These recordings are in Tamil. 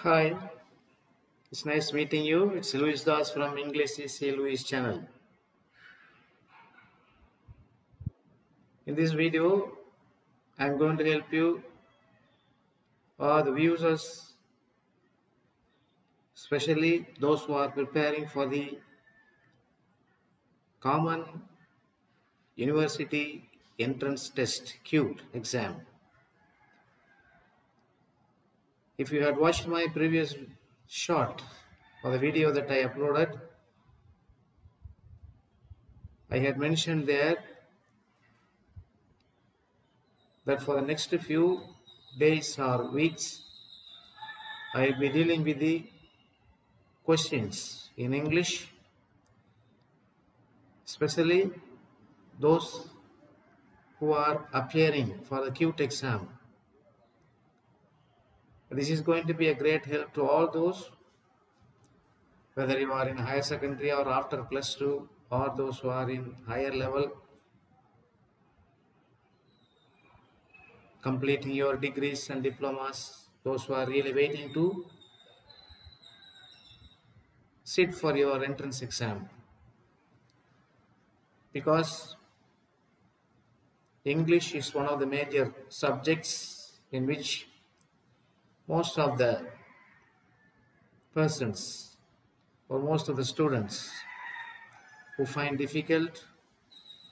Hi, it's nice meeting you. It's Luis Das from English CC Luis channel. In this video, I'm going to help you or the users, especially those who are preparing for the Common University Entrance Test CUTE exam. If you had watched my previous short or the video that I uploaded, I had mentioned there that for the next few days or weeks, I will be dealing with the questions in English, especially those who are appearing for the CUTE exam. This is going to be a great help to all those, whether you are in higher secondary or after +2, or those who are in higher level, completing your degrees and diplomas, those who are really waiting to sit for your entrance exam. Because English is one of the major subjects in which most of the persons or most of the students who find difficult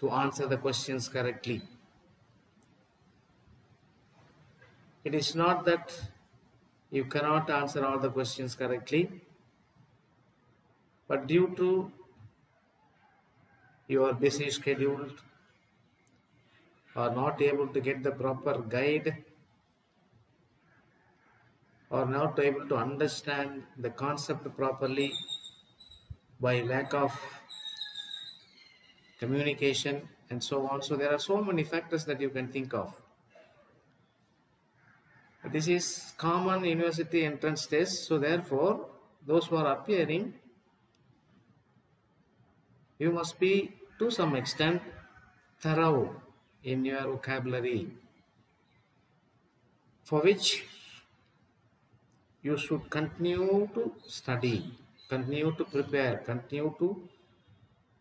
to answer the questions correctly. It is not that you cannot answer all the questions correctly, but due to your busy schedule or not able to get the proper guide or not able to understand the concept properly by lack of communication and so on. So there are so many factors that you can think of. This is common university entrance test. So therefore, those who are appearing, you must be to some extent thorough in your vocabulary, for which you should continue to study, continue to prepare, continue to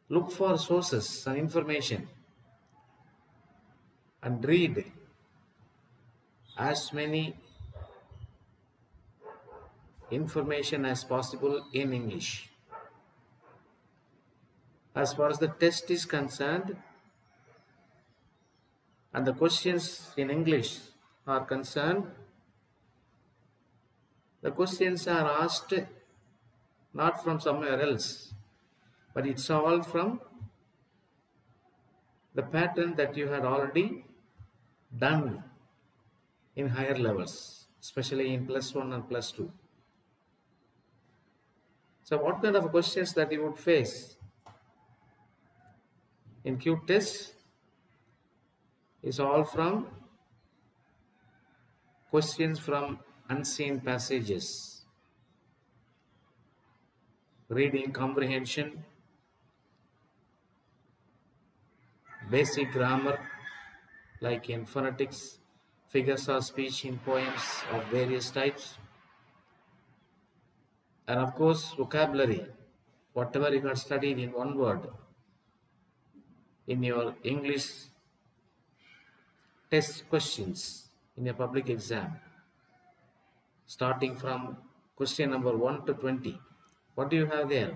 look for sources and information and read as many information as possible in English. As far as the test is concerned and the questions in English are concerned, the questions are asked not from somewhere else, but it's all from the pattern that you had already done in higher levels, especially in +1 and +2. So what kind of questions that you would face in CUTE test is all from questions from unseen passages, reading comprehension, basic grammar like in phonetics, figures of speech in poems of various types, and of course vocabulary, whatever you have studied in one word in your English test questions in a public exam, starting from question number 1 to 20. What do you have there?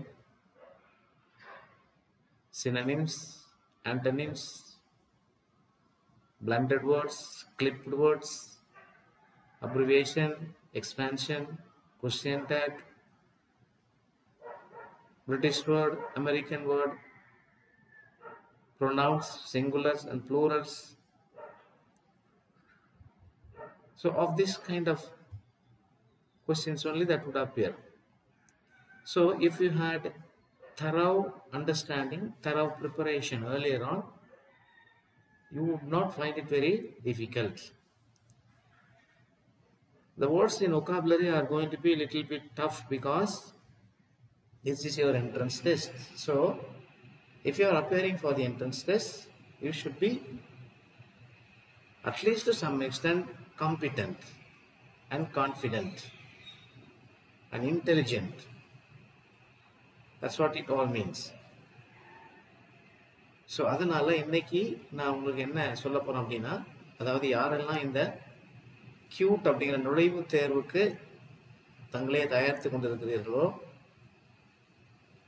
Synonyms, antonyms, blended words, clipped words, abbreviation, expansion, question tag, British word, American word, pronouns, singulars and plurals. So of this kind of questions only that would appear. So if you had thorough understanding, thorough preparation earlier on, you would not find it very difficult. The words in vocabulary are going to be a little bit tough because this is your entrance test. So if you are appearing for the entrance test, you should be at least to some extent competent and confident. and intelligent. That's what it all means. So அதனால் இன்னைக்கு நான் உங்களுக்கு என்ன சொல்ல போகிறேன் அப்படின்னா, அதாவது யாரெல்லாம் இந்த கியூட் அப்படிங்கிற நுழைவுத் தேர்வுக்கு தங்களே தயாரித்து கொண்டிருக்கிறீர்களோ,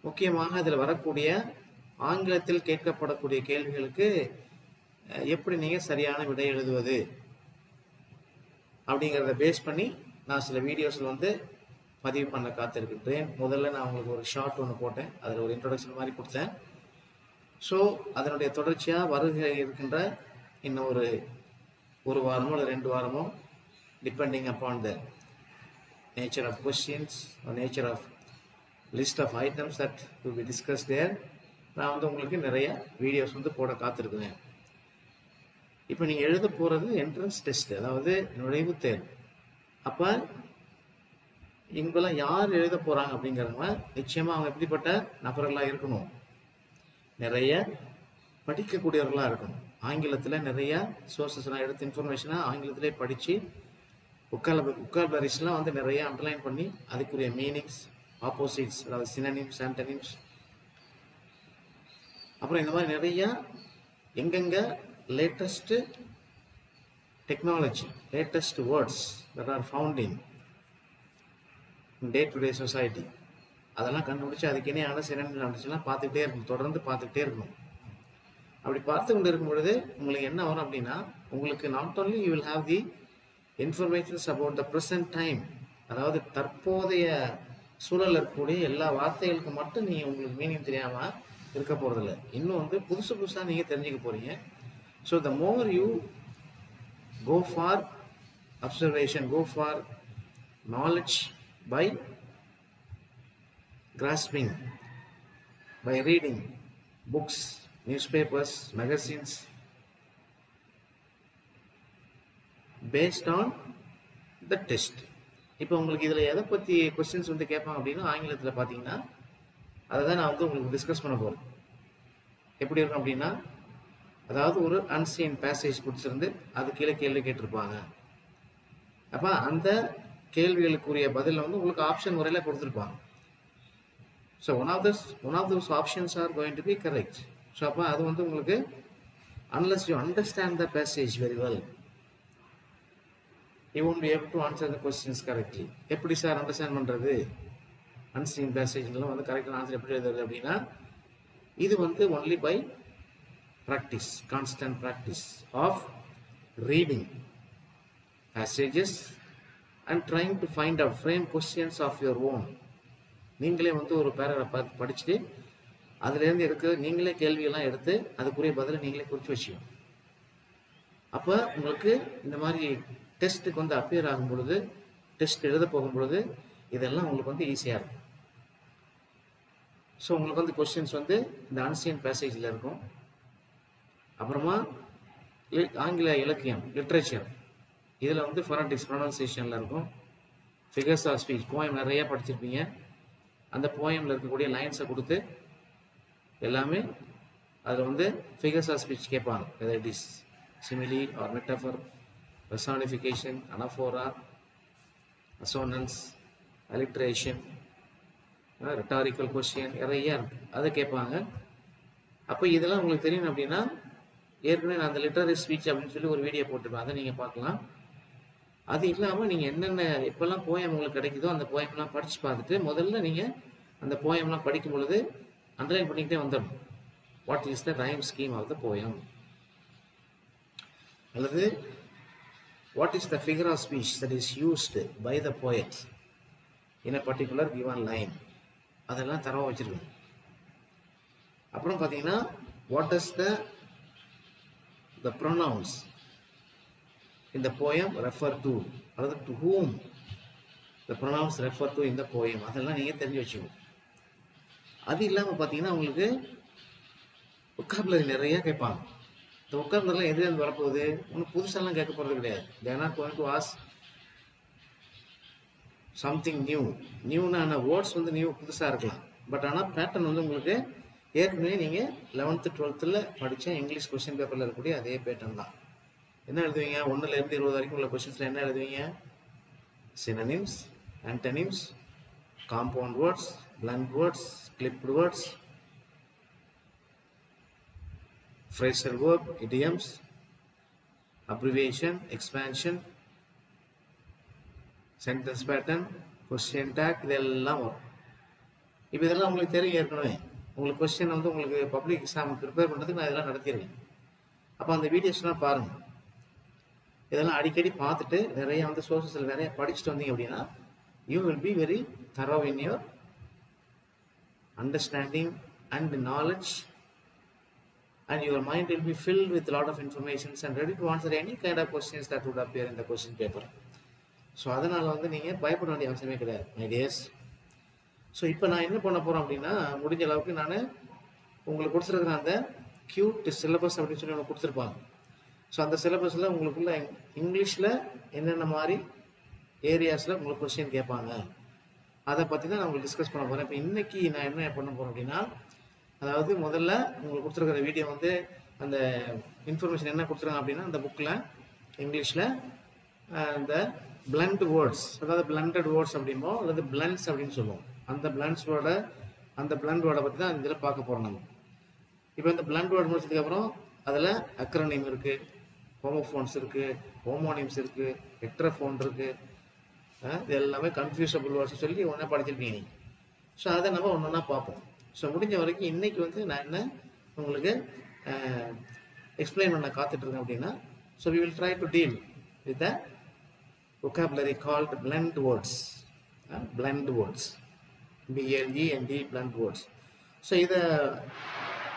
முக்கியமாக அதில் வரக்கூடிய ஆங்கிலத்தில் கேட்கப்படக்கூடிய கேள்விகளுக்கு எப்படி நீங்கள் சரியான விடை எழுதுவது அப்படிங்கிறத பேஸ் பண்ணி நான் சில வீடியோஸில் வந்து பதிவு பண்ண காத்திருக்கின்றேன். முதல்ல நான் உங்களுக்கு ஒரு ஷார்ட் ஒன்று போட்டேன், அதில் ஒரு இன்ட்ரோடக்ஷன் மாதிரி கொடுத்தேன். ஸோ அதனுடைய தொடர்ச்சியாக வருகை இருக்கின்ற இன்னும் ஒரு வாரமோ இல்லை 2 வாரமோ, depending upon the nature of questions or nature of list of items that will be discuss there, நான் வந்து உங்களுக்கு நிறைய வீடியோஸ் வந்து போட காத்திருக்கிறேன். இப்போ நீங்கள் எழுத போகிறது என்ட்ரன்ஸ் டெஸ்ட், அதாவது நுழைவுத் தேர்வு. அப்போ இவங்கெல்லாம் யார் எழுத போகிறாங்க அப்படிங்கிறவங்க நிச்சயமாக அவங்க எப்படிப்பட்ட நபர்களாக இருக்கணும், நிறைய படிக்கக்கூடியவர்களாக இருக்கணும். ஆங்கிலத்தில் நிறைய சோர்ஸஸ்லாம் எடுத்து இன்ஃபர்மேஷனாக ஆங்கிலத்திலே படித்து உக்கால்பரிஸ்லாம் வந்து நிறைய அண்டர்லைன் பண்ணி அதுக்குரிய மீனிங்ஸ், ஆப்போசிட்ஸ், அதாவது சினனிம்ஸ், ஆன்டனிம்ஸ், அப்புறம் இந்த மாதிரி நிறையா எங்கெங்கே latest technology, latest words that are found in day to day society, அதெல்லாம் கண்டுபிடிச்சி அதுக்கு இணையான சினனிம்ஸ் நடந்துச்சுன்னா பார்த்துக்கிட்டே இருக்கணும், தொடர்ந்து பார்த்துக்கிட்டே இருக்கணும். அப்படி பார்த்து கொண்டு இருக்கும் பொழுது உங்களுக்கு என்ன வரும் அப்படின்னா, உங்களுக்கு not only you will have the informations about the present time, அதாவது தற்போதைய சூழல் இருக்கக்கூடிய எல்லா வார்த்தைகளுக்கு மட்டும் நீங்கள் உங்களுக்கு மீனிங் தெரியாமல் இருக்க போகிறதில்ல, இன்னும் வந்து புதுசாக நீங்கள் தெரிஞ்சுக்க போகிறீங்க. So the more you go for observation, go for knowledge by grasping, by reading books, newspapers, magazines, based on the test. இப்போ உங்களுக்கு இதில் எதை பற்றி கொஸ்டின்ஸ் வந்து கேட்பாங்க அப்படின்னா, ஆங்கிலத்தில் பார்த்தீங்கன்னா அதை தான் நான் வந்து உங்களுக்கு டிஸ்கஸ் பண்ண போகிறேன். எப்படி இருக்கும் அப்படின்னா, அதாவது ஒரு அன்சீன் பேசேஜ் கொடுத்துருந்து அது கீழே கேள்வி கேட்டிருப்பாங்க. அப்போ அந்த கேள்விகளுக்குரிய பதில் வந்து உங்களுக்கு ஆப்ஷன் முறையில் கொடுத்துருப்பாங்க. So one of those options are going to be correct. ஸோ அப்போ அது வந்து உங்களுக்கு unless you understand the passage very well, you won't be able to answer the questions correctly. எப்படி சார் அண்டர்ஸ்டாண்ட் பண்ணுறது அன்சீன் பேசேஜ்லாம் வந்து கரெக்டான ஆன்சர் எப்படி எழுதுறது அப்படின்னா, இது வந்து only by practice, constant practice of reading passages and trying to find out frame questions of your own. நீங்களே வந்து ஒரு பேராகிராஃப் படிச்சுட்டு அதுலேருந்து எடுக்க நீங்களே கேள்வியெல்லாம் எடுத்து அதுக்குரிய பதிலை நீங்களே குறித்து வச்சுக்கணும். அப்போ உங்களுக்கு இந்த மாதிரி டெஸ்ட்டுக்கு வந்து அப்பியர் ஆகும் பொழுது, டெஸ்ட் எழுத போகும் பொழுது இதெல்லாம் உங்களுக்கு வந்து ஈஸியாக இருக்கும். ஸோ உங்களுக்கு வந்து கொஸ்டின்ஸ் வந்து இந்த அன்சீன் பேசேஜில் இருக்கும். அப்புறமா ஆங்கில இலக்கியம், லிட்ரேச்சர், இதில் வந்து ஃபோனடிக்ஸ், ப்ரொனன்சியேஷனில் இருக்கும். ஃபிகர்ஸ் ஆஃப் ஸ்பீச், போயம் நிறையா படிச்சிருப்பீங்க, அந்த போயமில் இருக்கக்கூடிய லைன்ஸை கொடுத்து எல்லாமே அதில் வந்து ஃபிகர்ஸ் ஆஃப் ஸ்பீச் கேட்பாங்க. Whether it is simile or metaphor, personification, anaphora, assonance, alliteration, rhetorical question நிறையா இருக்குது, அதை கேட்பாங்க. அப்போ இதெல்லாம் உங்களுக்கு தெரியும் அப்படின்னா, ஏற்கனவே நான் அந்த லிட்டரரி ஸ்பீச் அப்படின்னு சொல்லி ஒரு வீடியோ போட்டுருப்பேன், அதை நீங்கள் பார்க்கலாம். அது இல்லாமல் நீங்கள் என்னென்ன எப்போல்லாம் போயம் உங்களுக்கு கிடைக்குதோ அந்த போயம்லாம் படித்து பார்த்துட்டு முதல்ல நீங்கள் அந்த போயம்லாம் படிக்கும் பொழுது அண்டர்லைன் பண்ணிக்கிட்டே வந்துடணும். What is the rhyme scheme of the poem, அல்லது what is the figure of speech that is used by the poet in a particular given line, அதெல்லாம் தரவாக வச்சுருக்கணும். அப்புறம் பார்த்தீங்கன்னா what is the pronouns in the poem refer to, அல்லது to whom the pronouns refer to in the poem, அதெல்லாம் நீங்கள் தெரிஞ்சு வச்சுக்கணும். அது இல்லாமல் பார்த்தீங்கன்னா உங்களுக்கு ஒக்காபுலரி நிறையா கேட்பாங்க. இந்த ஒக்காபுலரிலாம் எதுலேருந்து வரப்போகுது, ஒன்றும் புதுசாலாம் கேட்க போகிறது கிடையாது. they are not going to ask something new. நியூனான வேர்ட்ஸ் வந்து நியூ புதுசாக இருக்கலாம், பட் ஆனால் பேட்டர்ன் வந்து உங்களுக்கு ஏற்கனவே நீங்கள் 11th 12th படித்த இங்கிலீஷ் கொஸ்டின் பேப்பரில் இருக்கக்கூடிய அதே பேட்டர்ன் தான். என்ன எழுதுவீங்க, 1லேருந்து 20 வரைக்கும் உள்ள கொஸ்டின்ஸில் என்ன எழுதுவீங்க, synonyms, antonyms, compound words, blend words, clipped words, phrasal verb, idioms, abbreviation, expansion, sentence pattern, question tag, இதெல்லாம் வரும். இப்போ இதெல்லாம் உங்களுக்கு தெரியும் ஏற்கனவே. உங்களுக்கு கொஸ்டின் வந்து உங்களுக்கு பப்ளிக் எக்ஸாம் ப்ரிப்பேர் பண்ணுறதுக்கு நான் இதெல்லாம் நடத்திடுவேன். அப்போ அந்த வீடியோஸ்லாம் பாருங்கள். இதெல்லாம் அடிக்கடி பார்த்துட்டு நிறைய வந்து சோர்ஸஸில் நிறைய படிச்சுட்டு வந்தீங்க அப்படின்னா you will be very thorough in your understanding and knowledge, and your mind will be filled with a lot of informations and ready to answer any kind of questions that would appear in the question paper. So அதனால் வந்து நீங்கள் பயப்பட வேண்டிய அவசியமே கிடையாது மை டியர்ஸ். ஸோ இப்போ நான் என்ன பண்ண போகிறேன் அப்படின்னா முடிஞ்ச அளவுக்கு நான் உங்களுக்கு கொடுத்துருக்குற அந்த கியூட் சிலபஸ் அப்படின்னு சொல்லி ஒன்று கொடுத்துருப்பாங்க. ஸோ அந்த சிலபஸில் உங்களுக்குள்ள இங்கிலீஷில் என்னென்ன மாதிரி ஏரியாஸில் உங்களுக்கு கொஸ்டின் கேட்பாங்க அதை பற்றி தான் நான் உங்களுக்கு டிஸ்கஸ் பண்ண போகிறேன். இப்போ இன்றைக்கி நான் என்ன பண்ண போகிறேன் அப்படின்னா, அதாவது முதல்ல உங்களுக்கு கொடுத்துருக்குற வீடியோ வந்து அந்த இன்ஃபர்மேஷன் என்ன கொடுத்துருக்காங்க அப்படின்னா அந்த புக்கில் இங்கிலீஷில் இந்த பிளண்ட் வேர்ட்ஸ், அதாவது பிளண்டட் வேர்ட்ஸ் அப்படிமோ அல்லது பிளண்ட்ஸ் அப்படின்னு சொல்லுவோம். அந்த பிளண்ட் வேர்டை பற்றி தான் இதில் பார்க்க போகிறோம் நம்ம. இப்போ இந்த பிளண்ட் வேர்டு முடிச்சதுக்கப்புறம் அதில் அக்ரோனிம் இருக்குது, ஹோமோஃபோன்ஸ் இருக்குது, ஹோமோனிம்ஸ் இருக்குது, ஹெட்ரோஃபோன் இருக்குது, இது எல்லாமே கன்ஃபியூசபிள் வேர்ட்ஸ் சொல்லி ஒன்றா படிச்சிருக்கீங்க நீங்கள். ஸோ அதை நம்ம ஒன்று ஒன்றா பார்ப்போம். ஸோ முடிஞ்ச வரைக்கும் இன்றைக்கி வந்து நான் என்ன உங்களுக்கு எக்ஸ்பிளைன் பண்ண காத்துட்ருக்கேன் அப்படின்னா, so we will try to deal with the vocabulary called blend words. Blend words, BLEND, blend words. So இதை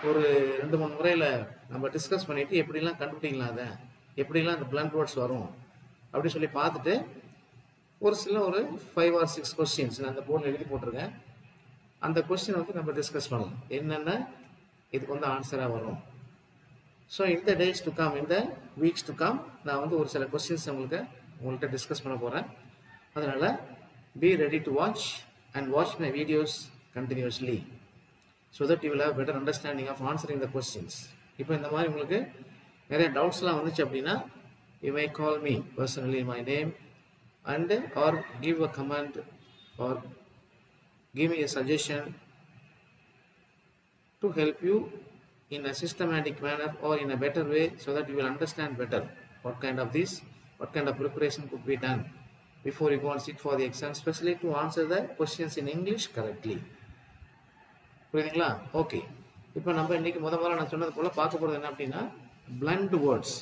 ஒரு 2-3 முறையில் நம்ம டிஸ்கஸ் பண்ணிவிட்டு எப்படிலாம் கண்டுபிடிக்கலாம், அதை எப்படிலாம் அந்த பிளண்ட் வேர்ட்ஸ் வரும் அப்படின்னு சொல்லி பார்த்துட்டு ஒரு 5 or 6 கொஸ்டின்ஸ் நான் அந்த போர்டில் எழுதி போட்டிருக்கேன். அந்த கொஸ்டின் வந்து நம்ம டிஸ்கஸ் பண்ணலாம், என்னென்ன இதுக்கு வந்து ஆன்சராக வரும். ஸோ இந்த டேஸ் டு கம், இந்த வீக்ஸ் டு கம் நான் வந்து ஒரு சில கொஸ்டின்ஸ் உங்கள்கிட்ட டிஸ்கஸ் பண்ண போகிறேன். அதனால் be ready to watch and watch my videos continuously so that you will have better understanding of answering the questions. இப்போ இந்த மாதிரி உங்களுக்கு நிறைய டவுட்ஸ்லாம் வந்துச்சு அப்படின்னா you may call me personally my name and or give a comment or give me a suggestion to help you in a systematic manner or in a better way so that you will understand better what kind of preparation could be done before you go and sit for the exam, especially to answer the questions in English correctly. புரியுதுங்களா? ஓகே, இப்போ நம்ம இன்னைக்கு முதல்ல நான் சொன்னது போல பார்க்க போகிறது என்ன அப்படின்னா blend words.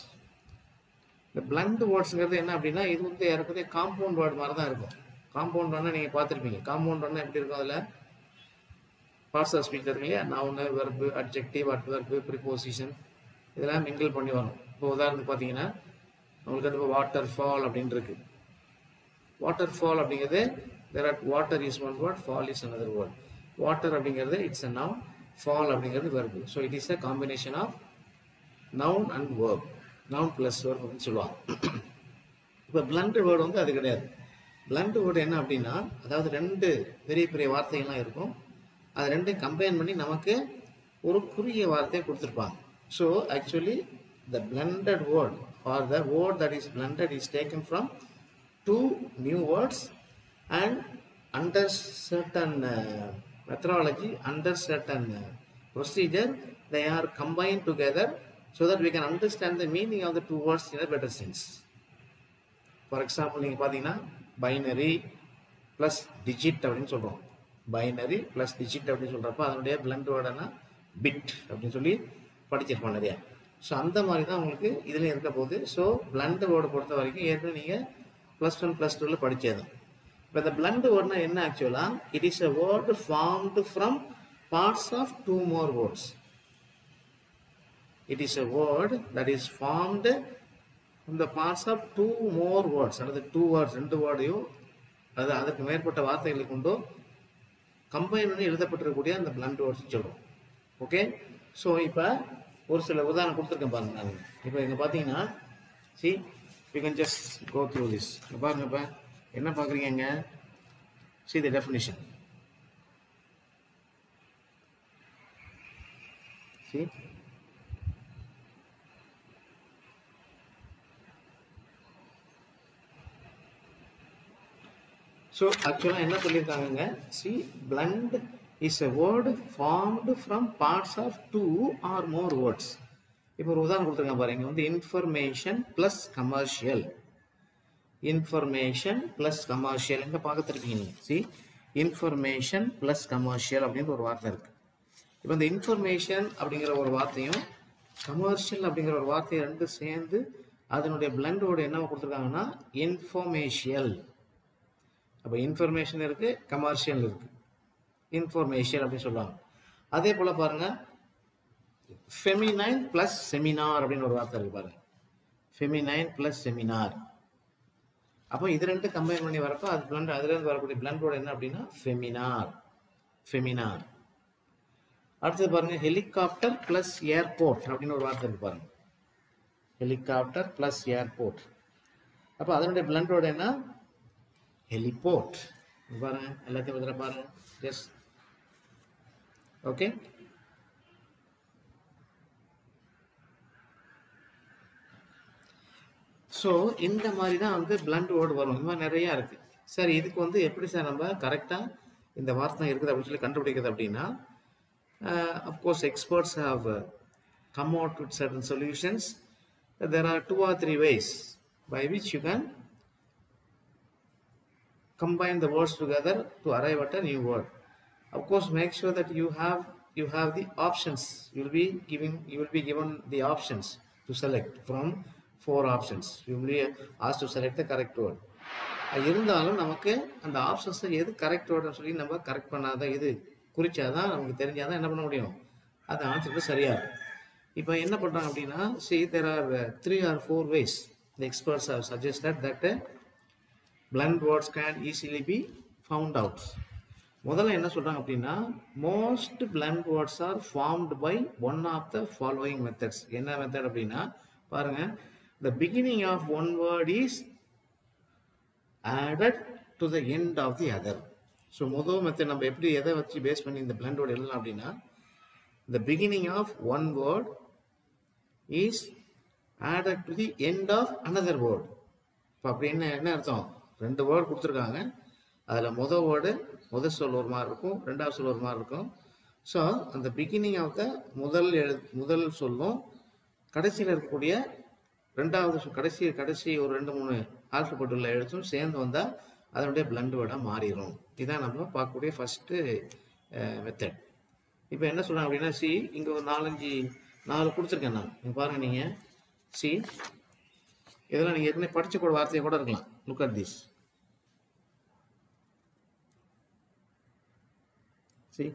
இந்த பிளண்ட் வேர்ட்ஸுங்கிறது என்ன அப்படின்னா இது வந்து ஏற்கனவே காம்பவுண்ட் வேர்டு மாதிரி தான் இருக்கும். காம்பவுண்ட் வேர்ட்னா நீங்கள் பார்த்துருப்பீங்க. காம்பவுண்ட் வேர்ட்னா எப்படி இருக்கும், அதில் பார்ட்ஸ் ஆஃப் ஸ்பீச் இருக்கு இல்லையா, noun, verb, adjective, adverb, preposition இதெல்லாம் மிங்கிள் பண்ணி வரும். இப்போ உதாரணத்துக்கு பார்த்தீங்கன்னா உங்களுக்கு வந்து இப்போ வாட்டர் ஃபால் அப்படின்னு இருக்கு. வாட்டர் ஃபால் அப்படிங்கிறது water is one word, fall is another word. Water அப்படிங்கிறது இட்ஸ் a noun, ஃபால் அப்படிங்கிறது verb. So it is a combination of noun and verb, noun plus verb அப்படின்னு சொல்லுவாங்க. இப்போ பிளண்ட் வேர்டு வந்து அது கிடையாது. பிளண்ட் வேர்டு என்ன அப்படின்னா அதாவது 2 பெரிய பெரிய வார்த்தைகள்லாம் இருக்கும், அது 2 கம்பைன் பண்ணி நமக்கு ஒரு குறுகிய வார்த்தையை கொடுத்துருப்பாங்க. So actually the blunted word or the word that is blended is taken from 2 new words and under certain methodology, under certain procedure, they are combined together so that we can understand the meaning of the 2 words in a better sense. For example, நீங்கள் பார்த்தீங்கன்னா பைனரி ப்ளஸ் டிஜிட் அப்படின்னு சொல்கிறோம். பைனரி ப்ளஸ் டிஜிட் அப்படின்னு சொல்கிறப்ப அதனுடைய பிளண்ட் வேர்டுனா பிட் அப்படின்னு சொல்லி படிச்சிருப்போம் நிறையா. ஸோ அந்த மாதிரி தான் உங்களுக்கு இதில் இருக்க போகுது. ஸோ பிளண்ட் வேர்டு பொறுத்த வரைக்கும் ஏற்கனவே நீங்கள் +1 +2 படித்தது. இப்போ இந்த பிளண்ட் வேர்டுனா என்ன ஆக்சுவலாக, it is a word formed from parts of 2 more words. It is a word that is formed from the parts of 2 more words. அதாவது 2 words, 2 வேர்டையும் அது அதுக்கு மேற்பட்ட வார்த்தைகளை கொண்டோ கம்பைன் பண்ணி எழுதப்பட்டிருக்கக்கூடிய அந்த பிளண்ட் வேர்ட்ஸ் சொல்கிறோம். ஓகே, ஸோ இப்போ ஒரு சில உதாரணம் கொடுத்துருக்கேன் பாருங்க. நான் இப்போ இங்கே பார்த்தீங்கன்னா see you can just go through this. இங்கே பாருங்க, இப்போ என்ன பார்க்குறீங்க இங்கே, see the definition. see so ஆக்சுவலாக என்ன சொல்லியிருக்காங்க, see blend is a word formed from parts of two or more words. இப்போ ஒரு உதாரணம் கொடுத்துருக்காங்க பாருங்க, வந்து information plus commercial, information plus commercial இங்கே பார்த்துருக்கீங்க நீங்கள். see இன்ஃபர்மேஷன் ப்ளஸ் கமர்ஷியல் அப்படின்ற ஒரு வார்த்தை இருக்குது. இப்போ இந்த இன்ஃபர்மேஷன் அப்படிங்கிற ஒரு வார்த்தையும் கமர்ஷியல் அப்படிங்கிற ஒரு வார்த்தையை ரெண்டு சேர்ந்து அதனுடைய பிளண்டோட என்ன கொடுத்துருக்காங்கன்னா இன்ஃபர்மேஷியல். அப்போ இன்ஃபர்மேஷன் இருக்குது, கமர்ஷியல் இருக்குது, இன்ஃபர்மேஷியல் அப்படின்னு சொல்லுவாங்க. அதே போல் பாருங்கள், ஃபெமினைன் ப்ளஸ் செமினார் அப்படின்னு ஒரு வார்த்தை இருக்குது பாருங்கள், ஃபெமினைன் ப்ளஸ் செமினார். அப்போ இது ரெண்டு கம்பைன் பண்ணி வரப்போ அது பிளண்ட், அதுலேருந்து வரக்கூடிய பிளண்டோட என்ன அப்படின்னா ஃபெமினார், ஃபெமினார். அடுத்தது பாருங்கள், ஹெலிகாப்டர் ப்ளஸ் ஏர்போர்ட் அப்படின்னு ஒரு வார்த்தை இருக்குது பாருங்கள், ஹெலிகாப்டர் ப்ளஸ் ஏர்போர்ட். அப்போ அதனுடைய பிளண்டோட என்ன ஹெலிபோர்ட். பாருங்க எல்லாத்தையும் பதிலாக பாருங்க, எஸ் ஓகே. ஸோ இந்த மாதிரி தான் வந்து பிளண்ட் வேர்டு வரும். இந்த மாதிரி நிறையா இருக்குது. சார் இதுக்கு வந்து எப்படி சார் நம்ம கரெக்டாக இந்த வார்த்தை இருக்குது அப்படின்னு சொல்லி கண்டுபிடிக்கிறது அப்படின்னா, of course experts have come out with certain solutions. There are 2 or 3 ways by which you can combine the words together to arrive at a new word. Of course, make sure that you have the options. You will be given the options to select from 4 options. You will be asked to select the correct word. இருந்தாலும் நமக்கு அந்த ஆப்ஷன்ஸ் எது கரெக்ட் வேர்டுன்னு சொல்லி நம்ம கரெக்ட் பண்ணாதான், இது குறிச்சாதான் நமக்கு தெரிஞ்சாதான் என்ன பண்ண முடியும், அது ஆன்சருக்கு சரியா இருக்கும். இப்போ என்ன பண்ணுறாங்க அப்படின்னா, see there are 3 or 4 ways the experts have suggested that blend words can easily be found out. முதல்ல என்ன சொல்கிறாங்க அப்படின்னா, most blend words are formed by one of the following methods. என்ன மெத்தட் அப்படின்னா பாருங்க, the beginning of one word is added to the end of the other. So முதல் மெத்தட் நம்ம எப்படி எதை வச்சு பேஸ் பண்ணி இந்த blend word எழுதலாம் அப்படின்னா, the beginning of one word is added to the end of another word. இப்போ அப்படி என்ன அர்த்தம், 2 வேர்டு கொடுத்துருக்காங்க, அதில் முதல் சொல் ஒரு மாதிரி இருக்கும், ரெண்டாவது சொல் ஒரு மாதிரி இருக்கும். ஸோ அந்த பிகினிங் ஆஃப் த முதல் சொல்லும் கடைசியில் இருக்கக்கூடிய ரெண்டாவது கடைசி ஒரு 2-3 ஆல்ஃபபெட் உள்ள எழுத்தும் சேர்ந்து வந்தால் அதனுடைய பிளண்ட் வேர்டாக மாறிடும். இதான் நம்ம பார்க்கக்கூடிய ஃபஸ்ட்டு மெத்தட். இப்போ என்ன சொல்கிறாங்க அப்படின்னா, சி இங்கே ஒரு 4 கொடுத்துருக்கேன் நான், நீங்கள் பாருங்கள். நீங்கள் சி இதெல்லாம் நீங்கள் ஏற்கனவே படித்த கூட வார்த்தையை கூட இருக்கலாம். Look at this. சி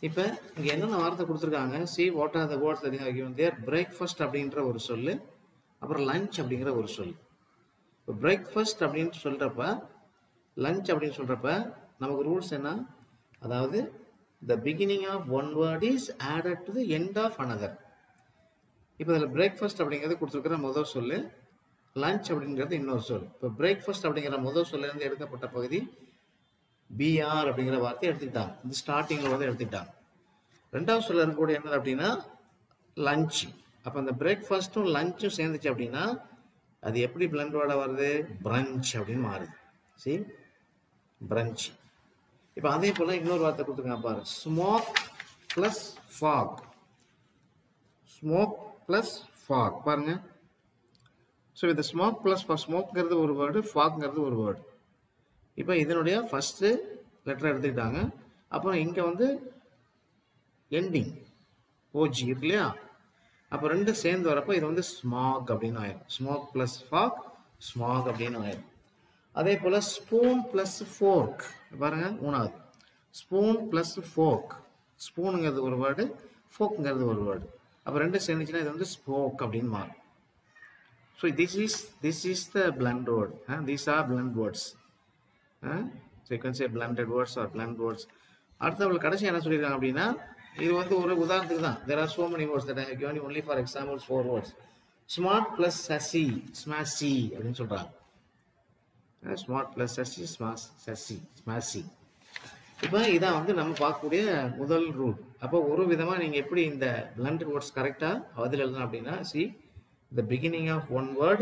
இப்போ இங்கே என்னென்ன வார்த்தை கொடுத்துருக்காங்க, see what are the words that you have given there. Breakfast அப்படின்ற ஒரு சொல், அப்புறம் லஞ்ச் அப்படிங்கிற ஒரு சொல். இப்போ பிரேக்ஃபாஸ்ட் அப்படின்னு சொல்கிறப்ப, லஞ்ச் அப்படின்னு சொல்கிறப்ப நமக்கு ரூல்ஸ் என்ன, அதாவது the beginning of one word is added to the end of another. இப்போ இதில் பிரேக்ஃபாஸ்ட் அப்படிங்கிறது கொடுத்துருக்கிற முதல் சொல், லஞ்ச் அப்படிங்கிறது இன்னொரு சொல். இப்போ பிரேக்ஃபாஸ்ட் அப்படிங்கிற முதல் சொல்லேருந்து எடுக்கப்பட்ட பகுதி பிஆர் அப்படிங்கிற வார்த்தையை எடுத்துக்கிட்டாங்க, இந்த ஸ்டார்டிங்கில் வந்து எடுத்துக்கிட்டாங்க. ரெண்டாவது சொல்ல இருக்கக்கூடிய என்னது அப்படின்னா லஞ்ச். அப்போ அந்த பிரேக்ஃபாஸ்ட்டும் லஞ்சும் சேர்ந்துச்சு அப்படின்னா அது எப்படி பிளண்ட் வேர்டாக வருது, பிரஞ்ச் அப்படின்னு மாறுது. சரி, பிரஞ்ச். இப்போ அதே போல் இன்னொரு வார்த்தை கொடுத்துருக்காங்க பாரு, smoke plus fog. Smoke plus fog பாருங்க. ஸோ இந்த ஸ்மோக் ப்ளஸ் ஸ்மோக்ங்கிறது ஒரு வேர்டு, ஃபாக்ங்கிறது ஒரு வேர்டு. இப்போ இதனுடைய ஃபஸ்ட்டு லெட்டர் எடுத்துக்கிட்டாங்க, அப்புறம் இங்கே வந்து எண்டிங் ஓஜி இருக்கு இல்லையா, அப்போ ரெண்டு சேர்ந்து வரப்போ இது வந்து ஸ்மாக் அப்படின்னு ஆயிடும். ஸ்மோக் ப்ளஸ் ஃபாக், ஸ்மாக் அப்படின்னு ஆயிடும். அதே போல் ஸ்பூன் ப்ளஸ் ஃபோர்க் பாருங்கள், 3வது ஸ்பூன் ப்ளஸ் ஃபோர்க். ஸ்பூனுங்கிறது ஒரு வேர்டு, ஃபோக்குங்கிறது ஒரு வேர்டு. அப்போ ரெண்டு சேர்ந்துச்சுன்னா இது வந்து ஸ்போக் அப்படின்னு மாறும். So this is the blend word. These are blend words. So you can say blended words or blend words. அடுத்தவங்க கடைசி என்ன சொல்லியிருக்காங்க அப்படின்னா, இது வந்து ஒரு உதாரணத்துக்கு தான். There are so many words that I have given you only for examples, 4 words. Smart plus sassy, smashy அப்படின்னு சொல்றாங்க. Smart plus sassy, sassy, smashy. இப்போ இதான் வந்து நம்ம பார்க்கக்கூடிய முதல் ரூல். அப்போ ஒரு விதமாக நீங்கள் எப்படி இந்த blended words கரெக்டாக பதில் எழுதணும் அப்படின்னா, see the beginning of one word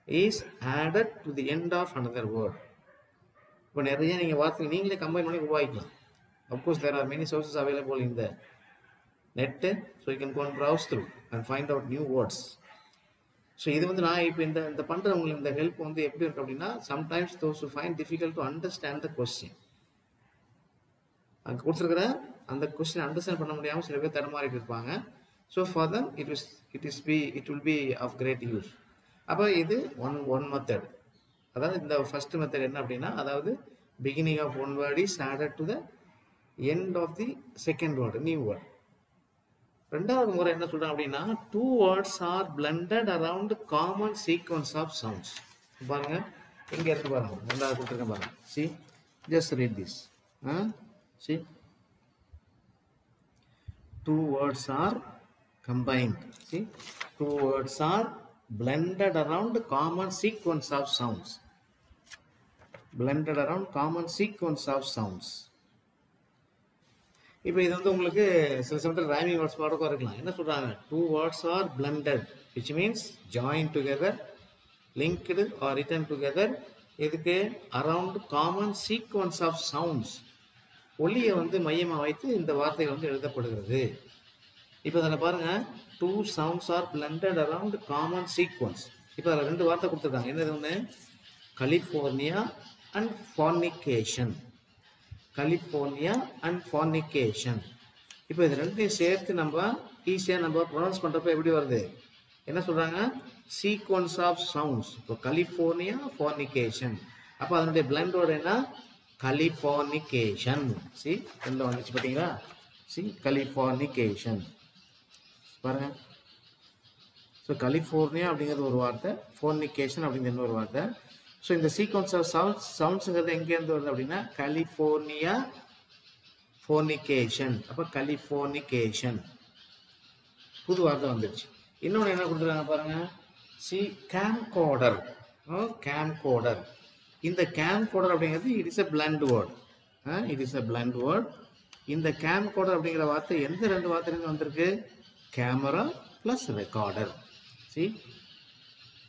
is added to the end of another word. இப்போ நிறைய நீங்கள் வார்த்தை நீங்களே கம்பைன் பண்ணி உருவாக்கிக்கலாம். Of course there are many sources available in the net, so you can go and browse through and find out new words. So இது வந்து நான் இப்போ இந்த பண்ணுறவங்களுக்கு இந்த ஹெல்ப் வந்து எப்படி இருக்கு அப்படின்னா, sometimes those who find difficult to understand the question, அங்கே கொடுத்துருக்கிற அந்த கொஸ்டின் அண்டர்ஸ்டாண்ட் பண்ண முடியாமல் சில பேர் தடுமாறிட்டு இருப்பாங்க. So for them it will be of great use. அப்போ இது ஒன் மெத்தட். அதாவது இந்த ஃபர்ஸ்ட் மெத்தட் என்ன அப்படின்னா, அதாவது beginning of one word is added to the end of the second word, new word. ரெண்டாவது முறை என்ன சொல்றாங்க அப்படின்னா, two words are blended around common sequence of sounds. பாருங்க இங்க இருக்கு பாருங்க, ரெண்டாவது கொடுத்துருக்கேன் பாருங்க. See just read this. See, two words are combined. See, two words are blended around common sequence of sounds. Blended around common sequence of sounds. இப்போ இது வந்து உங்களுக்கு சில சமயத்தில் ரைமிங் வேர்ட்ஸ் பாடக்கும் இருக்கலாம். என்ன சொல்றாங்க? Two words are blended, which means joined together, linked or written together. இதுக்கு around common sequence of sounds. ஒலியை வந்து மையமாக வைத்து இந்த வார்த்தைகள் வந்து எழுதப்படுகிறது. இப்போ அதில் பாருங்க, two sounds are blended around common sequence. இப்போ அதில் ரெண்டு வார்த்தை கொடுத்துருக்காங்க. என்னது ஒன்று? California and fornication. California and fornication. இப்போ இது ரெண்டையும் சேர்த்து நம்ம ஈஸியாக நம்ம ப்ரொனவுன்ஸ் பண்ணுறப்ப எப்படி வருது? என்ன சொல்கிறாங்க? Sequence of sounds. இப்போ கலிஃபோர்னியா ஃபார்னிகேஷன். அப்போ அதனுடைய பிளண்டோட என்ன? கலிஃபோர்னிகேஷன். சி ரெண்டு வந்துச்சு பார்த்தீங்களா? சி கலிஃபோர்னிகேஷன் பாருங்க. ஸோ கலிஃபோர்னியா அப்படிங்கிறது ஒரு வார்த்தை, ஃபோர்னிகேஷன் அப்படிங்கிறது இன்னொரு வார்த்தை. ஸோ இந்த சீக்வன்ஸ் ஆஃப் சவுண்ட்ஸுங்கிறது எங்கேருந்து வருது அப்படின்னா, கலிஃபோர்னியா ஃபோர்னிகேஷன். அப்போ கலிஃபோர்னிகேஷன் புது வார்த்தை வந்துருச்சு. இன்னொன்று என்ன கொடுத்துருக்காங்க பாருங்க, சி கேம்கோடர். கேம்கோடர். இந்த கேம்கோடர் அப்படிங்கிறது it is a blend word. It is a blend word. இந்த கேம்கோடர் அப்படிங்கிற வார்த்தை எந்த ரெண்டு வார்த்தையிலிருந்து வந்திருக்கு? Camera plus recorder. See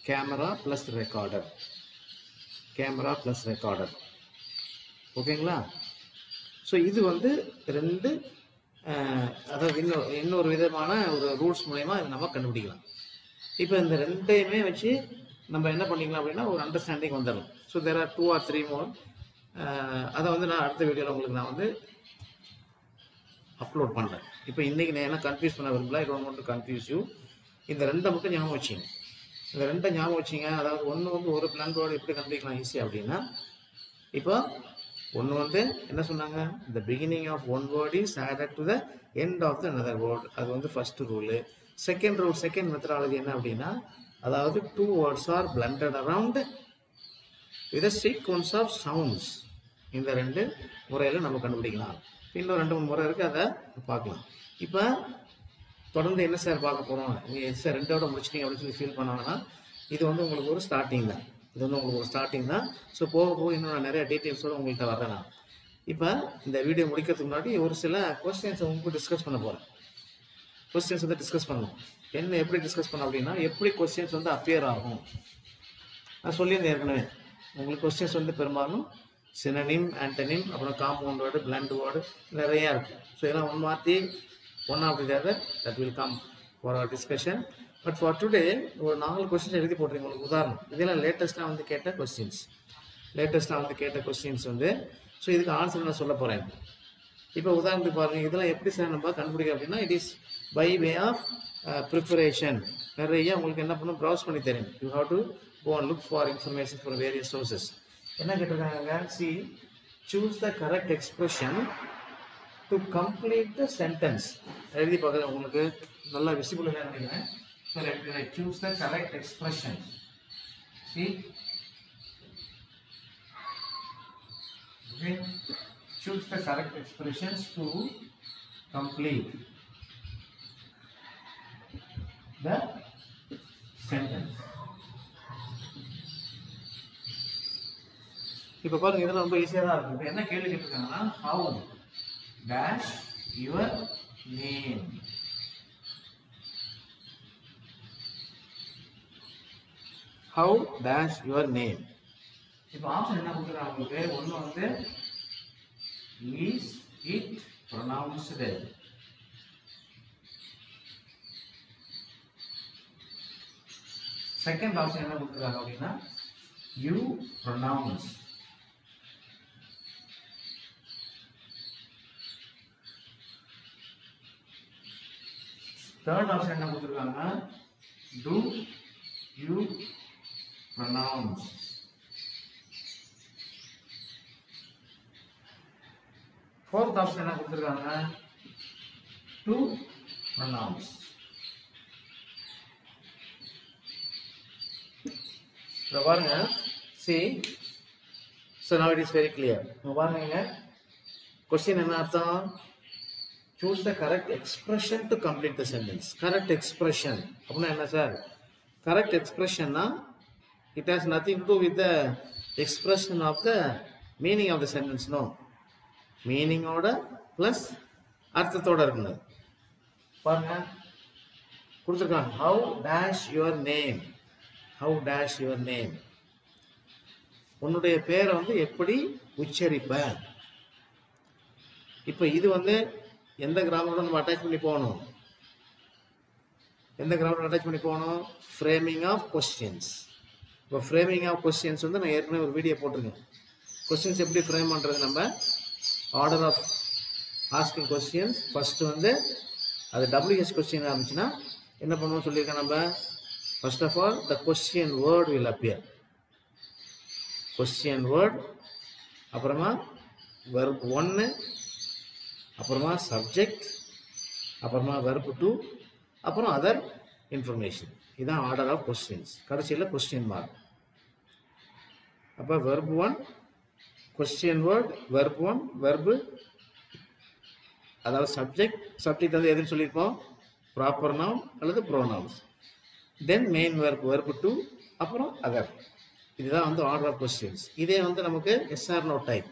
camera plus recorder. Camera plus recorder. ஓகேங்களா? ஸோ இது வந்து ரெண்டு, அதாவது இன்னொரு விதமான ஒரு ரூல்ஸ் மூலயமா இதை நம்ம கண்டுபிடிக்கலாம். இப்போ இந்த ரெண்டையுமே வச்சு நம்ம என்ன பண்ணிக்கலாம் அப்படின்னா ஒரு அண்டர்ஸ்டாண்டிங் வந்துடலாம். So there are 2 or 3 more. அதை வந்து நான் அடுத்த வீடியோவில் உங்களுக்கு நான் வந்து அப்லோட் பண்ணுறேன். இப்போ இன்றைக்கி நான் என்ன கன்ஃபியூஸ் பண்ண விரும்பல, I don't want to confuse you. இந்த ரெண்டை மட்டும் ஞாபகம் வச்சிங்க. இந்த ரெண்டை ஞாபகம் வச்சிங்க. அதாவது ஒன்று வந்து ஒரு பிளான்டோடு எப்படி கண்டுபிடிக்கலாம் ஈஸி அப்படின்னா, இப்போ ஒன்று வந்து என்ன சொன்னாங்க? the beginning of one word is added to the end of the another word. அது வந்து first rule. Second rule, second methodology என்ன அப்படின்னா, அதாவது two words are blended around with sequence of sounds. இந்த ரெண்டு முறையில் நம்ம கண்டுபிடிக்கலாம். இன்னும் 2-3 முறை இருக்குது, அதை பார்க்கலாம். இப்போ தொடர்ந்து என்ன சார் பார்க்க போகிறோம், நீங்கள் சார் ரெண்டோட முடிச்சிட்டிங்க அப்படின்னு சொல்லி ஃபீல் பண்ணாங்கன்னா, இது வந்து உங்களுக்கு ஒரு ஸ்டார்டிங் தான். இது வந்து உங்களுக்கு ஒரு ஸ்டார்டிங் தான். ஸோ போக போக இன்னும் நான் நிறைய டீட்டெயில்ஸோடு உங்கள்கிட்ட வரேன். நான் இப்போ இந்த வீடியோ முடிக்கிறதுக்கு முன்னாடி ஒரு சில கொஸ்டின்ஸை உங்களுக்கு டிஸ்கஸ் பண்ண போகிறேன். கொஸ்டின்ஸ் வந்து டிஸ்கஸ் பண்ணணும். என்ன எப்படி டிஸ்கஸ் பண்ண அப்படின்னா, எப்படி கொஸ்டின்ஸ் வந்து அப்பியர் ஆகும். நான் சொல்லியிருந்தேன் ஏற்கனவே, உங்களுக்கு கொஸ்டின்ஸ் வந்து பெரும்பாலும் சினனிம், ஆண்டனிம், அப்புறம் காம்பவுண்ட் வேர்டு, பிளண்ட் வேர்டு நிறையா இருக்குது. ஸோ இதெல்லாம் ஒன் மாற்றி one of the other that will come for our discussion. But for today ஒரு 4 கொஸ்டின்ஸ் எழுதி போட்டுருங்க. உங்களுக்கு உதாரணம், இதெல்லாம் லேட்டஸ்ட்டாக வந்து கேட்ட கொஸ்டின்ஸ். லேட்டஸ்ட்டாக வந்து கேட்ட கொஸ்டின்ஸ் வந்து, ஸோ இதுக்கு ஆன்சர் நான் சொல்ல போகிறேன். இப்போ உதாரணத்துக்கு பாருங்கள், இதெல்லாம் எப்படி சார் நம்ம கண்டுபிடிக்க அப்படின்னா, it is by way of preparation. நிறைய உங்களுக்கு என்ன பண்ணணும், ப்ரௌஸ் பண்ணி தரேன். You have to go and look for information from various sources. என்ன கேட்டிருக்காங்க? see, choose the correct expression to complete the sentence. எழுதி பார்க்குறேன், உங்களுக்கு நல்லா விசிபிள் இல்லைன்னு நினைக்கிறேன். so let me choose the correct expression. see, okay, choose the correct expressions to complete the sentence. இப்போ பாருங்க இதெல்லாம் ரொம்ப ஈஸியாக தான் இருக்கும். இப்போ என்ன கேள்வி கேட்டிருக்காங்கன்னா how dash your name. How dash your name. இப்போ ஆப்ஷன் என்ன கொடுக்குறாங்க உங்களுக்கு? ஒன்று வந்து is it pronounced, second option என்ன கொடுக்குறாங்க அப்படின்னா யூ ப்ரொனவுன்ஸ், தேர்ட் ஆப்ஷன் என்ன கொடுத்துருக்காங்க do you pronounce, fourth option என்ன கொடுத்துருக்காங்க டு ப்ரொனவுன்ஸ். பாருங்க see, so now it is very clear. பாருங்க question என்ன அர்த்தம்? choose the correct expression to complete the sentence. correct expression அப்படின்னா என்ன சார்? correct expression னா it has nothing to do with the expression of the meaning of the sentence. no, meaning ஓட plus அர்த்தத்தோட இருக்கணும். பாருங்க கொடுத்துருக்காங்க how dash your name, how dash your name. உன்னுடைய பேரை வந்து எப்படி உச்சரிப்ப. இப்போ இது வந்து எந்த கிராமரோட நம்ம அட்டாச் பண்ணி போகணும்? எந்த கிராமரோட அட்டாச் பண்ணி போகணும்? Framing of questions. இப்போ ஃப்ரேமிங் ஆஃப் கொஸ்டின்ஸ் வந்து நான் ஏற்கனவே ஒரு வீடியோ போட்டிருக்கேன். கொஸ்டின்ஸ் எப்படி ஃப்ரேம் பண்ணுறது? நம்ம order of asking questions first வந்து அது WH கொஸ்டின் ஆரம்பிச்சுன்னா என்ன பண்ணுவோம் சொல்லியிருக்கேன் நம்ம. First of all, the question word will appear. Question word, அப்புறமா verb 1, அப்புறமா subject, அப்புறமா verb 2, அப்புறம் other information. இதுதான் order of questions. கடைசியில் question mark. அப்போ verb 1, question word, verb 1, verb, அதாவது subject வந்து எதுன்னு சொல்லியிருப்போம்? proper noun அல்லது pronouns. then main verb, verb 2, அப்புறம் other. இதுதான் வந்து ஆர்டர் ஆஃப் கொஸ்டின்ஸ். இதே வந்து நமக்கு எஸ்ஆர் நோ டைப்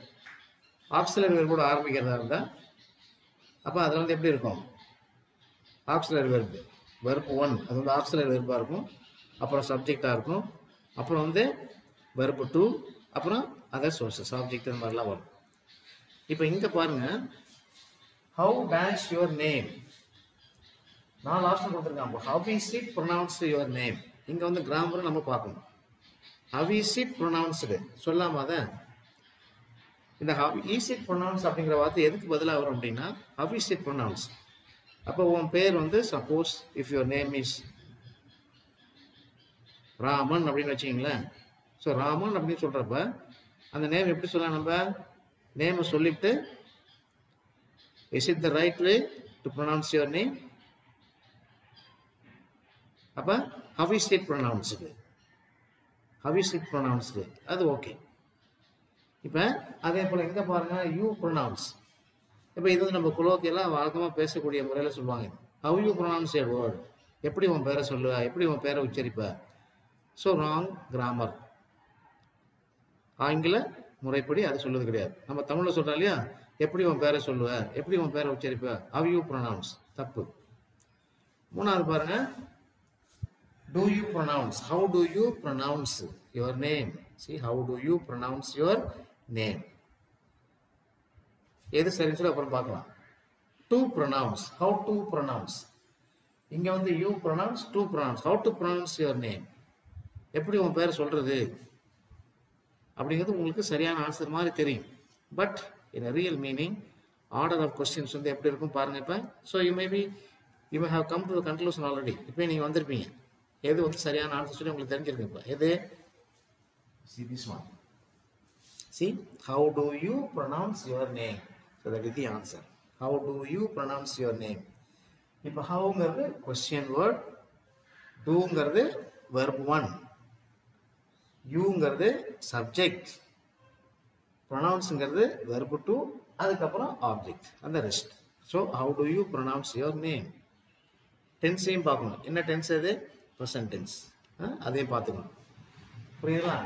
ஆக்சிலரி வெர்போட ஆரம்பிக்கிறதா இருந்தால் அப்போ அதில் வந்து எப்படி இருக்கும்? ஆக்சிலரி வெர்பு verb 1 அது வந்து ஆக்சிலரி வெர்பாக இருக்கும், அப்புறம் சப்ஜெக்டாக இருக்கும், அப்புறம் வந்து verb 2, அப்புறம் அதர் சோர்ஸஸ் ஆப்ஜெக்ட் இந்த மாதிரிலாம் வரும். இப்போ இங்கே பாருங்கள் ஹவு டேஷ் யுவர் நேம். நான் லாஸ்ட்டில் கொடுத்துருக்கேன் how is it pronounced your name. இங்கே வந்து கிராமரை நம்ம பார்க்கணும். ஹவ் இஸ் இட் ப்ரொனவுன்ஸ்டு சொல்லாம அதை இந்த ஹவ் இஸ் இட் ப்ரொனவுன்ஸ் அப்படிங்கிற வார்த்தை எதுக்கு பதிலாக வரும் அப்படின்னா ஹவ் இஸ் இட் ப்ரொனவுன்ஸ். அப்போ உன் பேர் வந்து suppose if your name is Raman அப்படின்னு வச்சிங்களேன். ஸோ ராமன் அப்படின்னு சொல்கிறப்ப அந்த நேம் எப்படி சொல்லலாம்? நம்ம நேமை சொல்லிவிட்டு is it the right way to pronounce your name. அப்போ how is it pronounced, how is it pronounced அது ஓகே. இப்போ அதே போல் எங்கே பாருங்கள் யூ ப்ரொனவுன்ஸ். இப்போ இது வந்து நம்ம குலோக்கியெல்லாம் வழக்கமாக பேசக்கூடிய முறையில் சொல்லுவாங்க how you pronounce your word. எப்படி உன் பேரை சொல்லுவ, எப்படி உன் பேரை உச்சரிப்ப. So wrong grammar. ஆங்கில முறைப்படி அது சொல்லுவது கிடையாது. நம்ம தமிழில் சொல்கிறோம் இல்லையா, எப்படி உன் பேரை சொல்லுவ, எப்படி உன் பேரை உச்சரிப்ப, ஹவ் யூ ப்ரொனவுன்ஸ் தப்பு. மூணாவது பாருங்க do you pronounce, how do you pronounce your name. see, how do you pronounce your name. எது சரின்னு சொல்லி அப்புறம் பார்க்கலாம். to pronounce, how to pronounce. இங்க வந்து you pronounce, to pronounce, how to pronounce your name. எப்படி உன் பேரை சொல்றது அப்படிங்கிறது உங்களுக்கு சரியான ஆன்சர் மாதிரி தெரியும். But in a real meaning order of questions வந்து எப்படி இருக்கும் பாருங்க. இப்போ so you may have come to the conclusion already. இப்போ நீங்க வந்திருப்பீங்க எது வந்து சரியான ஆன்சர் சொல்லி உங்களுக்கு தெரிஞ்சிருக்கு. இப்போ எது? see this one. see, how do you pronounce your name. so that is the answer. how do you pronounce your name. இப்போ howங்கிறது question word, doங்கிறது verb 1, youங்கிறது subject, pronounceங்கிறது verb 2, அதுக்கப்புறம் object அந்த rest. so how do you pronounce your name. டென்ஸையும் பார்க்கணும். என்ன டென்ஸ் அது? Present tense. அதையும் பார்த்துக்கணும். புரியுதுங்களா?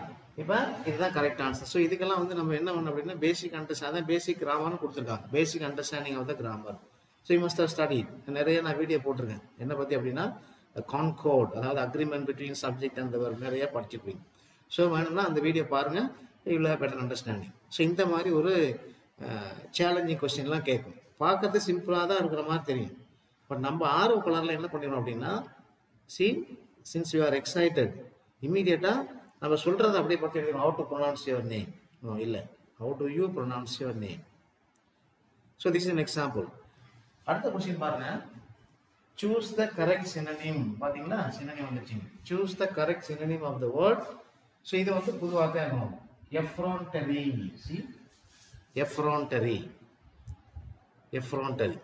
இப்போ இதுதான் கரெக்ட் ஆன்சர். ஸோ இதுக்கெல்லாம் வந்து நம்ம என்ன பண்ணணும் அப்படின்னா பேசிக் அண்டர்ஸ்டாண்டிங், பேசிக் கிராமர்னு கொடுத்துருக்காங்க. Basic understanding of the grammar. So you must have study. நிறைய நான் வீடியோ போட்டிருக்கேன் என்ன பற்றி அப்படின்னா கான்கோர்ட், அதாவது agreement between subject and verb நிறைய படிச்சிருப்பீங்க. ஸோ வேணும்னா அந்த வீடியோ பாருங்கள், you will have better understanding. So இந்த மாதிரி ஒரு சேலஞ்சிங் கொஸ்டின்லாம் கேட்கும். பார்க்கறது சிம்பிளாக தான் இருக்கிற மாதிரி தெரியும். பட் நம்ம ஆர்வ கலரில் என்ன பண்ணிடணும் அப்படின்னா சின்ஸ் யூ ஆர் எக்ஸைட்டட் இமீடியட்டாக நம்ம சொல்கிறத அப்படியே பற்றி எழுதணும். How to pronounce your name, இல்லை how do you pronounce your name. So this is an example. அடுத்த கொஸ்டின் பாருங்க. Choose the correct synonym. பார்த்தீங்களா, சினோனிம் வந்துருச்சு. Choose the correct synonym of the word. So இது வந்து பொதுவாக இருக்கணும். Effrontery. See effrontery. Effrontery.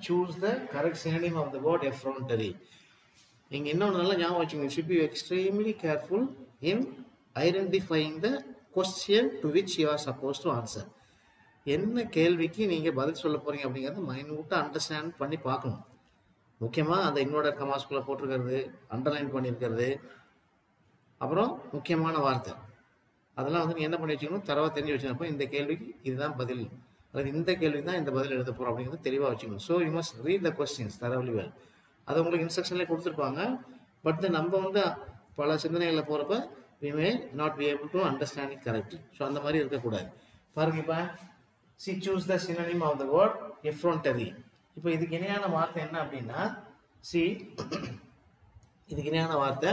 Choose the correct synonym of the word effrontery. நீங்கள் இன்னொன்று நல்லா ஞாபகம் வச்சுக்கோங்க. Should be extremely careful in identifying the question to which you are supposed to answer. என்ன கேள்விக்கு நீங்கள் பதில் சொல்ல போகிறீங்க அப்படிங்கிறத மைன்யூட்டாக அண்டர்ஸ்டாண்ட் பண்ணி பார்க்கணும். முக்கியமாக அந்த இன்வெர்டட் கமாஸ்குள்ளே போட்டிருக்கிறது, அண்டர்லைன் பண்ணியிருக்கிறது, அப்புறம் முக்கியமான வார்த்தை, அதெல்லாம் வந்து நீங்கள் என்ன பண்ணி வச்சுக்கணும், தரவாக தெரிஞ்சு வச்சுக்கணும். இந்த கேள்விக்கு இதுதான் பதில், அதாவது இந்த கேள்விக்கு தான் இந்த பதில் எழுத போகிறோம் அப்படிங்கிறது தெளிவாக வச்சுக்கணும். So you must read the questions thoroughly well. அது உங்களுக்கு இன்ஸ்ட்ரக்ஷன்லேயே கொடுத்துருப்பாங்க. பட் நம்ம வந்து பல சிந்தனைகளில் போகிறப்ப we may not be able to understand it correctly. So அந்த மாதிரி இருக்கக்கூடாது. பாருங்க, இப்போ choose the synonym of the word effrontery. இப்போ இதுக்கு இணையான வார்த்தை என்ன அப்படின்னா இதுக்கு இணையான வார்த்தை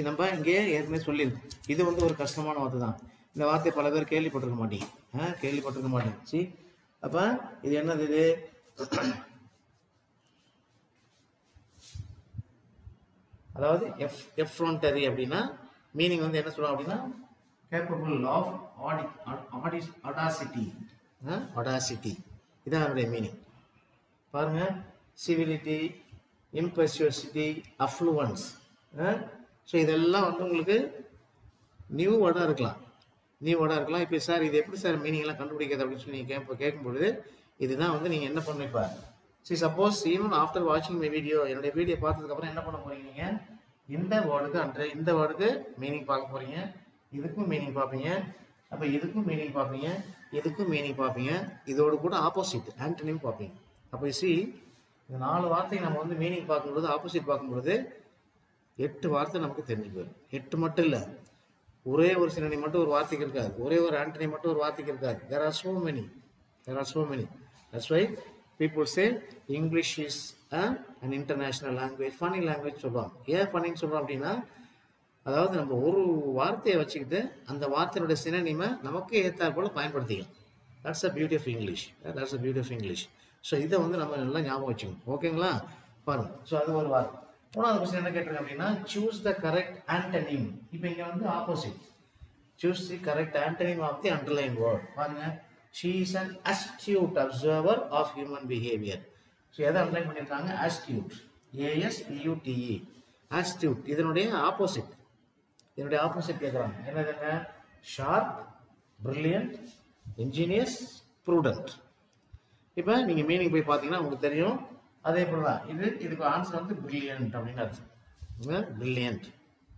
நம்ம இங்கே ஏற்கனவே சொல்லியிருக்கு. இது வந்து ஒரு கஷ்டமான வார்த்தை தான். இந்த வார்த்தையை பல பேர் கேள்விப்பட்டிருக்க மாட்டீங்க. அப்போ இது என்னது? இது அதாவது எஃப்ரோன்டரி அப்படின்னா மீனிங் வந்து என்ன சொல்லுவோம் அப்படின்னா கேப்பபிள் ஆஃப் ஆடாசிட்டி. இதான் அதனுடைய மீனிங். பாருங்க, சிவிலிட்டி, இம்பர்சுவசிட்டி, அஃப்ளூவன்ஸ். ஸோ இதெல்லாம் வந்து உங்களுக்கு நியூ வேர்டாக இருக்கலாம். இப்போ சார் இது எப்படி சார் மீனிங்லாம் கண்டுபிடிக்கிறது அப்படின்னு சொல்லி நீங்கள் கேட்கும்பொழுது இதுதான் வந்து நீங்கள் என்ன பண்ணிப்பா. சப்போஸ் ஈவன் ஆஃப்டர் வாட்சிங் மை வீடியோ, என்னுடைய வீடியோ பார்த்ததுக்கப்புறம் என்ன பண்ண போகிறீங்க, நீங்கள் இந்த வேர்டுக்கு மீனிங் பார்க்க போகிறீங்க, இதுக்கும் மீனிங் பார்ப்பீங்க, அப்போ இதுக்கும் மீனிங் பார்ப்பீங்க, இதுக்கும் மீனிங் பார்ப்பீங்க, இதோடு கூட ஆப்போசிட் ஆன்டனிம் பார்ப்பீங்க. அப்போ இந்த 4 வார்த்தைக்கு நம்ம வந்து மீனிங் பார்க்கும்பொழுது, ஆப்போசிட் பார்க்கும்பொழுது 8 வார்த்தை நமக்கு தெரிஞ்சு போயிடும். 8 மட்டும் இல்லை, ஒரே ஒரு சினோனிம் மட்டும் ஒரு வார்த்தைக்கு இருக்காது, ஒரே ஒரு ஆன்டனிம் மட்டும் ஒரு வார்த்தைக்கு இருக்காது. There are so many. That's why people say English is an international language, funny language சொல்லுவாங்க. ஏன் ஃபன்னின்னு சொல்கிறோம் அப்படின்னா, அதாவது நம்ம ஒரு வார்த்தையை வச்சுக்கிட்டு அந்த வார்த்தையோட சினோனிமை நமக்கு ஏற்றாற் போல பயன்படுத்திக்கலாம். That's the beauty of English. So இதை வந்து நம்ம நல்லா ஞாபகம் வச்சுக்கணும். ஓகேங்களா? பாருங்க. ஸோ அது ஒரு வார்த்தை. 3வது கொஸ்டின் என்ன கேட்டிருக்கேன் அப்படின்னா சூஸ் த கரெக்ட் ஆன்டனிம். இப்போ இங்கே வந்து opposite. Choose the correct antonym of the underlined word. பாருங்க, she is an astute observer of human behavior. So எதை அண்டர்லைன் பண்ணியிருக்காங்க? astute, ASTUTE, astute. இதனுடைய ஆப்போசிட் கேட்குறாங்க. என்னதுங்க? Sharp, brilliant, ingenious, prudent. இப்போ நீங்கள் மீனிங் போய் பார்த்தீங்கன்னா உங்களுக்கு தெரியும். அதே போல தான் இதுக்கு ஆன்சர் வந்து பிரில்லியன்ட் அப்படின்னு அர்த்தம். பிரில்லியன்ட்.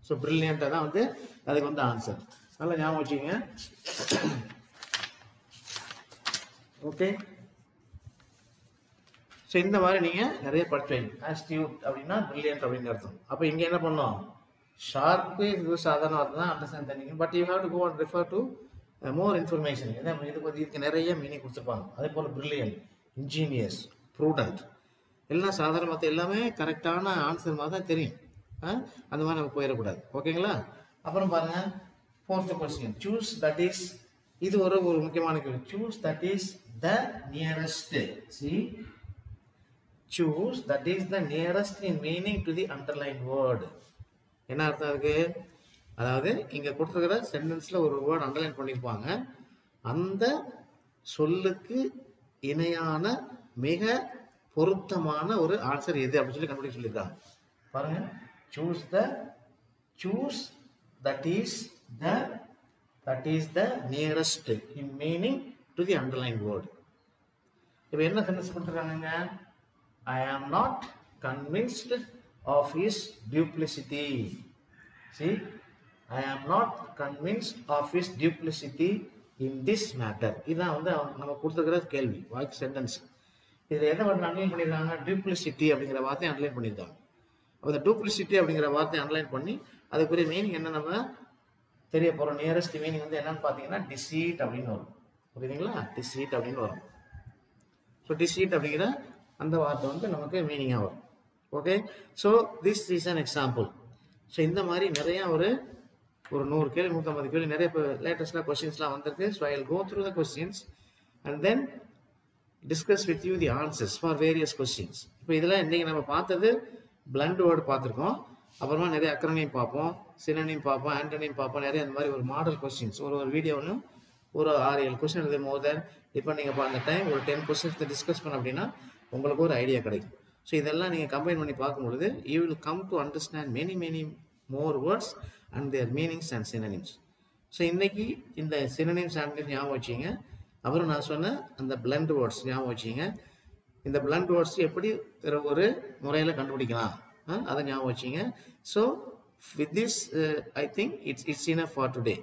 ஸோ பிரில்லியண்ட்டாக தான் வந்து அதுக்கு வந்து ஆன்சர். நல்லா ஞாபகம் வச்சுக்கோங்க. ஓகே. ஸோ இந்த மாதிரி நீங்கள் நிறைய படிப்பீங்க. ஆஸ்டியூட் அப்படின்னா பிரில்லியன்ட் அப்படின்னு அர்த்தம். அப்போ இங்கே என்ன பண்ணோம்? ஷார்ப்பு இது சாதாரண வார்த்தை தான், அண்டர்ஸ்டாண்ட் பண்ணிக்கணும். But you have to go and refer to more information. இதுக்கு நிறைய மீனிங் கொடுத்துருப்பாங்க. அதே போல் பிரில்லியன்ட், இன்ஜீனியஸ், ப்ரூடென்ட் எல்லாம் சாதாரண வார்த்தை, எல்லாமே கரெக்டான ஆன்சர் மாதிரி தான் தெரியும். அந்த மாதிரி நம்ம போயிடக்கூடாது. ஓகேங்களா? அப்புறம் பாருங்க, 4th question. Choose that is. இது ஒரு முக்கியமான கேள்வி. Choose that is the nearest. Choose that is the nearest in meaning to the underline word. என்ன அர்த்தம் இருக்கு? அதாவது இங்க கொடுத்துருக்கிற சென்டென்ஸ்ல ஒரு வேர்டு அண்டர்லைன் பண்ணியிருப்பாங்க. அந்த சொல்லுக்கு இணையான மிக பொருத்தமான ஒரு ஆன்சர் எது அப்படின்னு சொல்லி கண்டுபிடிக்க சொல்லியிருக்காங்க. பாருங்க, choose that is the nearest in meaning to the underline word. இப்போ என்ன சென்டென்ஸ் கொடுத்துருக்காங்க? I am not convinced of his duplicity. See, I am not convinced of his duplicity in this matter. இதான் வந்து நம்ம கொடுத்துருக்கிற கேள்வி, வாய்ஸ் சென்டென்ஸ். இதில் எதை வந்து அண்டர்லைன் பண்ணியிருக்காங்க? டியூப்ளிசிட்டி அப்படிங்கிற வார்த்தையை அண்டர்லைன் பண்ணியிருக்காங்க. அப்போ இந்த டூப்ளிசிட்டி அப்படிங்கிற வார்த்தையை அண்டர்லைன் பண்ணி அதுக்குரிய மீனிங் என்ன நம்ம தெரிய போகிறோம். நியரஸ்ட் மீனிங் வந்து என்னன்னு பார்த்தீங்கன்னா டிசீட் அப்படின்னு வரும். புரியுதுங்களா? டிசீட் அப்படின்னு வரும். ஸோ டிசீட் அப்படிங்கிற அந்த வார்த்தை வந்து நமக்கு மீனிங்காக வரும். Okay, so this is an example. So இந்த மாதிரி நிறையா ஒரு 100 கேள்வி 150 கேள்வி நிறைய இப்போ லேட்டஸ்டாக கொஸ்டின்ஸ்லாம் வந்திருக்கு. So I will go through the questions and then discuss with you the answers for various questions. இப்போ இதெல்லாம் இன்றைக்கி நம்ம பார்த்தது பிளண்ட் வேர்டு பார்த்துருக்கோம். அப்புறமா நிறைய அக்ரனைம் பார்ப்போம், சினோனிம் பார்ப்போம், ஆண்டோனிம் பார்ப்போம். நிறைய அந்த மாதிரி ஒரு மாடல் கொஸ்டின்ஸ் ஒரு வீடியோவிலும் ஒரு 6-7 கொஸ்டின் இது மோர் தென் டிபெண்டிங் அப்போ அந்த டைம் ஒரு 10 கொஸ்டின்ஸ் டிஸ்கஸ் பண்ண அப்படின்னா உங்களுக்கு ஒரு ஐடியா கிடைக்கும். ஸோ இதெல்லாம் நீங்கள் கம்பைன் பண்ணி பார்க்கும்பொழுது you will come to understand many more words and their meanings and synonyms. So இன்றைக்கி இந்த சினோனிம்ஸ் ஆண்டோனிம்ஸ் ஞாபகம் வச்சிங்க. அப்புறம் நான் சொன்ன அந்த பிளண்ட் வேர்ட்ஸ் ஞாபகம் வச்சிங்க. இந்த பிளண்ட் வேர்ட்ஸ் எப்படி ஒரு முறையில் கண்டுபிடிக்கலாம் அதை ஞாபகம் வச்சிங்க. So with this I think it's enough for today.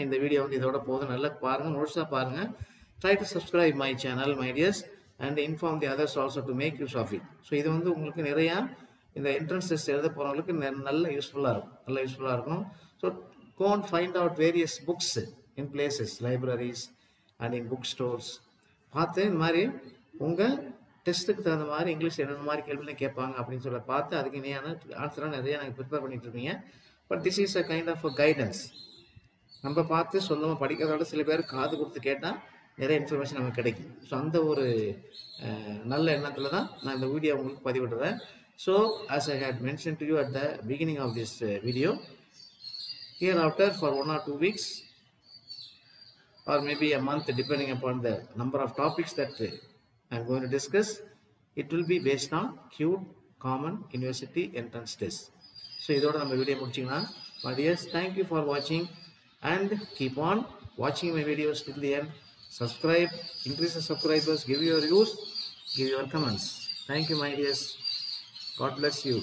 இந்த வீடியோ வந்து இதோட போதும். நல்லா பாருங்கள், முழுசாக பாருங்கள். Try to subscribe my channel my dears and inform the others also to make use of it. So இது வந்து உங்களுக்கு நிறையா இந்த என்ட்ரன்ஸ் டெஸ்ட் எழுத போகிறவங்களுக்கு நல்ல யூஸ்ஃபுல்லாக இருக்கும். So go and find out various books in places, libraries and in bookstores. பார்த்து இந்த மாதிரி உங்கள் டெஸ்ட்டுக்கு தகுந்த மாதிரி இங்கிலீஷ் என்னென்ன மாதிரி கேள்விலாம் கேட்பாங்க அப்படின்னு சொல்ல பார்த்து அதுக்கு இணையான ஆன்சராக நிறையா நாங்கள் ப்ரிப்பேர் பண்ணிட்டு இருக்கீங்க. But this is a kind of a guidance. நம்ம பார்த்து சொல்லாமல் படிக்கிறதோட சில பேர் காது கொடுத்து கேட்டால் நிறைய இன்ஃபர்மேஷன் நமக்கு கிடைக்கும். ஸோ அந்த ஒரு நல்ல எண்ணத்தில் தான் நான் இந்த வீடியோ உங்களுக்கு பதிவிடுறேன். So as I had mentioned to you at the beginning of this video, hereafter for 1 or 2 weeks or maybe a month depending upon the number of topics that I am going to discuss, it will be based on CUET Common University Entrance Test. So இதோட நம்ம video முடிச்சிக்கலாம். My dears, thank you for watching and keep on watching my videos till the end. Subscribe, increase the subscribers, give your views, give your comments. Thank you my dears. God bless you.